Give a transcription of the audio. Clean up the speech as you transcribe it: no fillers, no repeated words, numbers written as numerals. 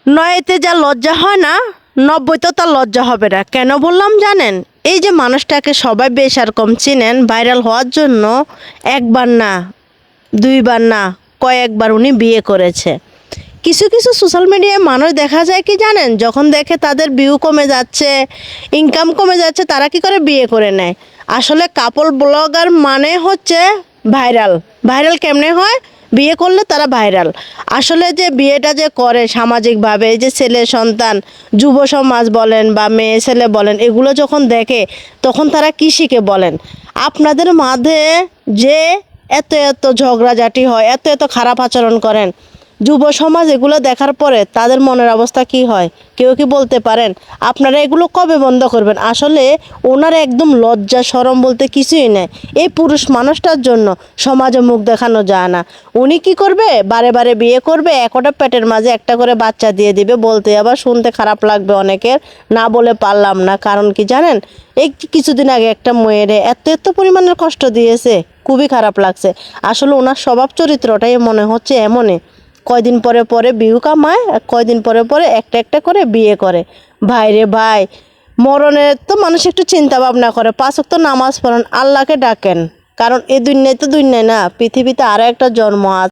নয়তে যা লজ্জা হয় না, 90 তার লজ্জা হবে না। কেন বললাম জানেন? এই যে মানুষটাকে সবাই বেশ আর কম চিনেন ভাইরাল হওয়ার জন্য, একবার না, দুইবার না, কয়েকবার উনি বিয়ে করেছে। কিছু কিছু সোশ্যাল মিডিয়ায় মানুষ দেখা যায় কি জানেন, যখন দেখে তাদের ভিউ কমে যাচ্ছে, ইনকাম কমে যাচ্ছে, তারা কি করে বিয়ে করে নেয়। আসলে কাপল ব্লগার মানে হচ্ছে ভাইরাল। ভাইরাল কেমনে হয়? বিয়ে করলে তারা ভাইরাল। আসলে যে বিয়েটা যে করে সামাজিকভাবে, এই যে ছেলে সন্তান, যুব সমাজ বলেন বা মেয়ে ছেলে বলেন, এগুলো যখন দেখে তখন তারা কী শিখে বলেন? আপনাদের মাঝে যে এত এত ঝগড়াঝাটি হয়, এত এত খারাপ আচরণ করেন, যুব সমাজ এগুলো দেখার পরে তাদের মনের অবস্থা কি হয় কেউ কি বলতে পারেন? আপনারা এগুলো কবে বন্ধ করবেন? আসলে ওনার একদম লজ্জা শরম বলতে কিছুই নেই। এই পুরুষ মানুষটার জন্য সমাজে মুখ দেখানো যায় না। উনি কি করবে? বারে বারে বিয়ে করবে, একটা পেটের মাঝে একটা করে বাচ্চা দিয়ে দিবে, বলতে আবার শুনতে খারাপ লাগবে অনেকের, না বলে পারলাম না। কারণ কি জানেন? এই কিছুদিন আগে একটা মেয়েরে এত এত পরিমাণের কষ্ট দিয়েছে, খুবই খারাপ লাগছে। আসলে ওনার স্বভাব চরিত্রটাই মনে হচ্ছে এমনই, কয়দিন পরে পরে ভিউ কামায়, আর কয়দিন পরে পরে একটা একটা করে বিয়ে করে। ভাই রে ভাই, মরণের তো মানুষ একটু চিন্তা ভাবনা করে, 5 ওয়াক্ত নামাজ পড়েন, আল্লাহকে ডাকেন। কারণ এই দুনিয়ায় তো দুনিয়ায় না, পৃথিবীতে আরও একটা জন্ম আছে।